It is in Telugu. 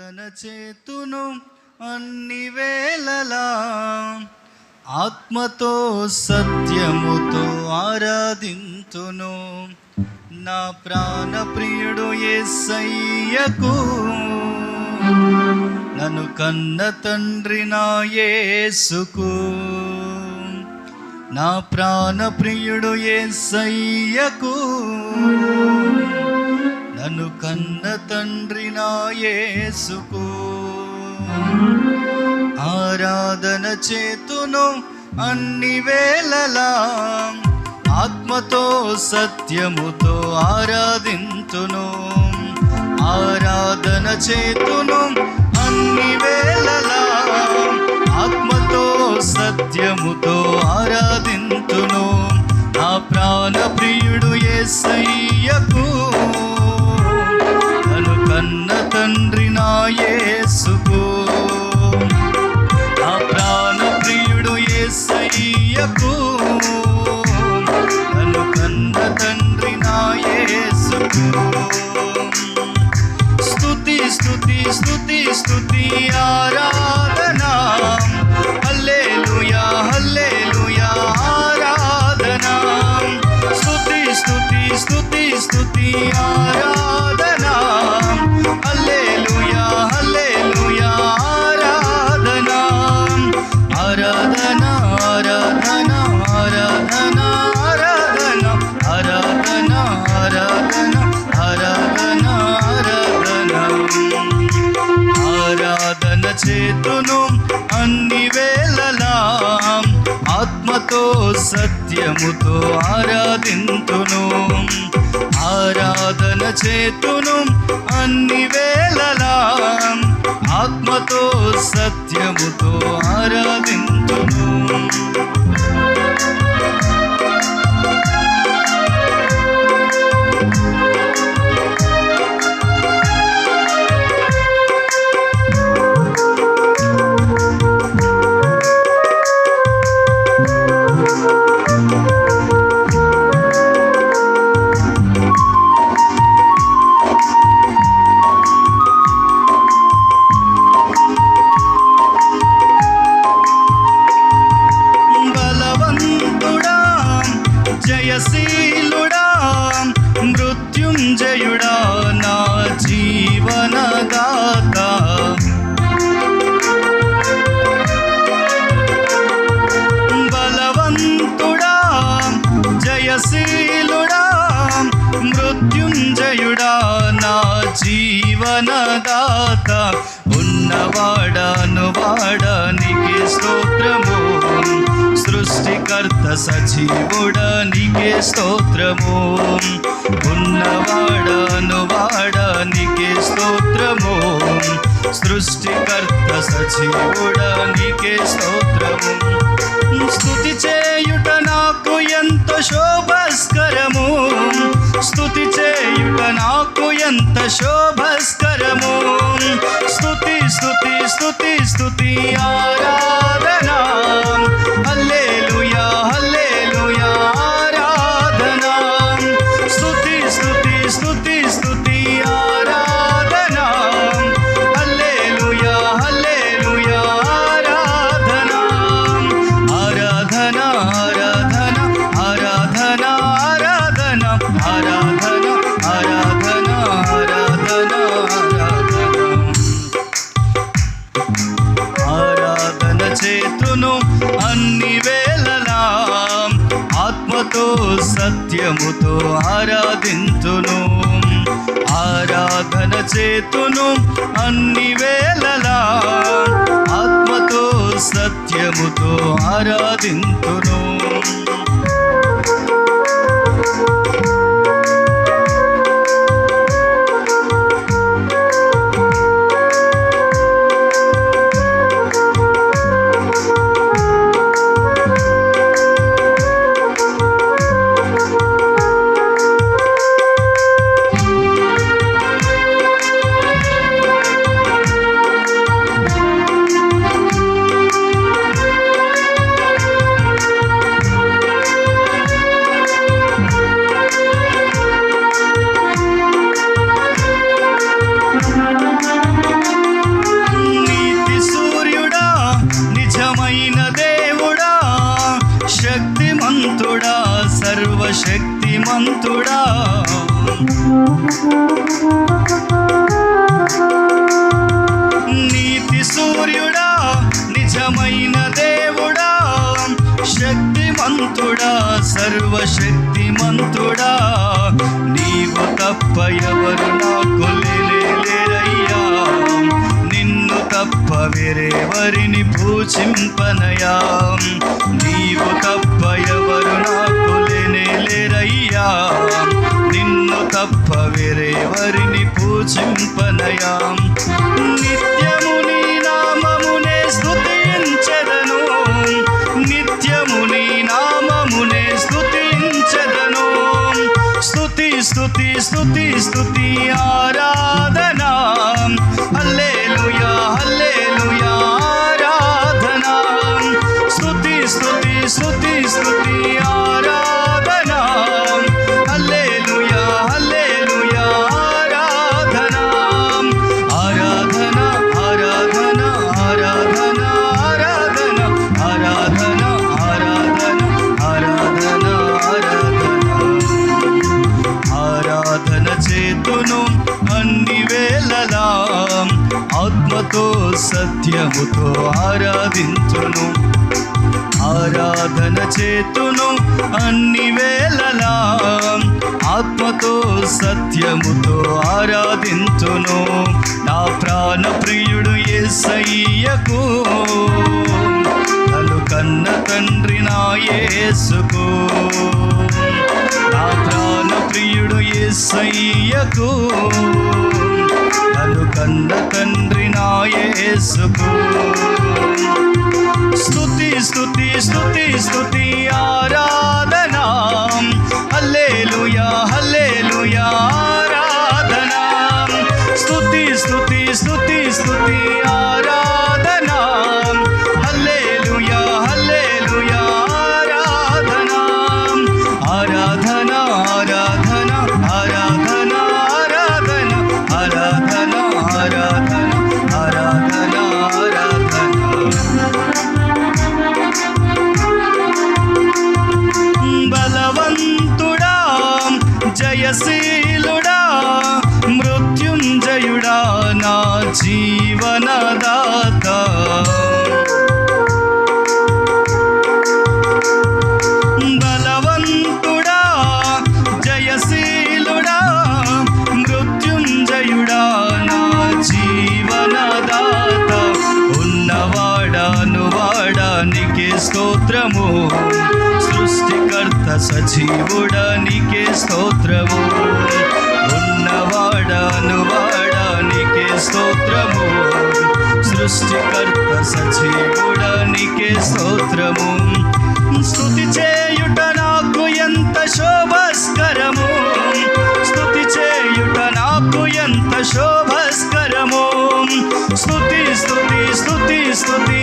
ఆరాధన చేతును అన్ని వేళలా, ఆత్మతో సత్యముతో ఆరాధింతును. నా ప్రాణ ప్రియుడు యేసయ్యకు, నన్ను కన్న తండ్రి నా యేసుకు. నా ప్రాణ ప్రియుడు యేసయ్యకు, నన్ను కన్న తండ్రి నా యేసుకు. ఆరాధన చేతును అన్ని వేళలా, ఆత్మతో సత్యముతో ఆరాధింతును. ఆరాధన చేతును అన్ని వేళలా, ఆత్మతో సత్యముతో ఆరాధింతును. నా ప్రాణ ప్రియుడు యేసయ్యకు, నన్ను కన్న తండ్రి నా యేసుకు. నా ప్రాణ ప్రియుడు యేసయ్యకు, నన్ను కన్న తండ్రి నా యేసుకు. స్తుతి స్తుతి స్తుతి స్తుతి ఆరాధన, హల్లెలూయా హల్లెలూయా ఆరాధన. స్తుతి స్తుతి స్తుతి స్తుతి ఆరాధన, హల్లెలూయా హల్లెలూయా ఆరాధన. ఆరాధన ఆరాధన ఆరాధన ఆరాధన ఆరాధన ఆరాధన ఆరాధన ఆరాధన. ఆరాధన చేతును అన్ని వేళలా, ఆత్మతో సత్యముతో ఆరాధింతును. ఆరాధన చేతును అన్ని వేళలా, ఆత్మతో సత్యముతో ఆరాధింతును. జయశీలుడా మృత్యుంజయుడా నా జీవనదాత. బలవంతుడా జయశీలుడా మృత్యుంజయుడా నా జీవనదాత. ఉన్నవాడను వాడానికి స్తోత్రము, సృష్టికర్త సజీవుడానికి స్తోత్రము. ఉన్నవాడను వాడానికి స్తోత్రము, సృష్టికర్త సజీవుడానికి స్తోత్రము. స్తుతి చేయుట నాకు ఎంతో శోభస్కరము, స్తుతి చేయుట నాకు ఎంత శోభస్కరము. స్తుతి స్తుతి స్తుతి స్తుతి ఆరాధన, హల్లెలూయా హల్లెలూయా ఆరాధన. స్తుతి స్తుతి స్తుతి స్తుతి ఆరాధన, హల్లెలూయా హల్లెలూయా ఆరాధన. ఆరాధన ఆరాధన ఆరాధన ఆరాధన ఆరాధన ఆరాధన ఆరాధన ఆరాధన. ఆరాధన చేతును అన్ని వేళలా, ఆత్మతో సత్యముతో ఆరాధింతును. ఆరాధన చేతును అన్ని వేళలా, ఆత్మతో సత్యముతో ఆరాధింతును. తప్ప ఎవరు నాకు లేరయ్యా, నిన్ను తప్ప వేరెవరిని పూజింపనయా. నీవు తప్ప ఎవరు నాకు లేరయ్యా, నిన్ను తప్ప వేరెవరిని పూజింపనయా. నిత్యము నీ నామమునే స్తుతించెదను, నిత్యము నీ నామమునే స్తుతించెదను. స్తుతి స్తుతి స్తుతి స్తుతి ఆరాధనా, హల్లెలూయా హల్లెలూయా ఆరాధనా. స్తుతి స్తుతి స్తుతి స్తుతి ఆరాధనా, హల్లెలూయా హల్లెలూయా ఆరాధనా. ఆరాధనా ఆరాధనా ఆరాధనా ఆరాధనా ఆరాధనా ఆరాధనా ఆరాధనా ఆరాధనా. ఆరాధన చేతును అన్ని వేళలా, ఆత్మతో సత్యముతో ఆరాధించును. ఆరాధన చేతును అన్ని వేళలా, ఆత్మతో సత్యముతో ఆరాధించును. నా ప్రాణ ప్రియుడు యేసయ్యకు, నన్ను కన్న తండ్రి నా యేసుకు. నా ప్రాణ ప్రియుడు యేసయ్యకు, నన్ను కన్న తండ్రి నా యేసుకు. స్తుతి స్తుతి స్తుతి స్తుతి ఆరాధనా, హల్లెలూయా హల్లెలూయా ఆరాధనా. స్తుతి స్తుతి స్తుతి స్తుతి ఆరాధనా, హల్లెలూయా హల్లెలూయా ఆరాధనా. ఆరాధనా ఆరాధనా ఆరాధనా ఆరాధనా ఆరాధనా ఆరాధనా ఆరాధనా ఆరాధనా. బలవంతుడా జయశీలుడా మృత్యుంజయుడా నా జీవనదాత. బలవంతుడా జయశీలుడా మృత్యుంజయుడా నా జీవనదాత. ఉన్నవాడాను వాడానికి స్తోత్రము, సృష్టికర్త సజీవుడానికి స్తోత్రము. ఉన్నవాడాను వాడానికి స్తోత్రము, సృష్టికర్త సజీవుడానికి స్తోత్రము. స్తుతి చేయుట నాకు ఎంత శోభస్కరము, స్తుతి చేయుట నాకు ఎంత శోభస్కరము. స్తుతి స్తుతి స్తుతి స్తుతి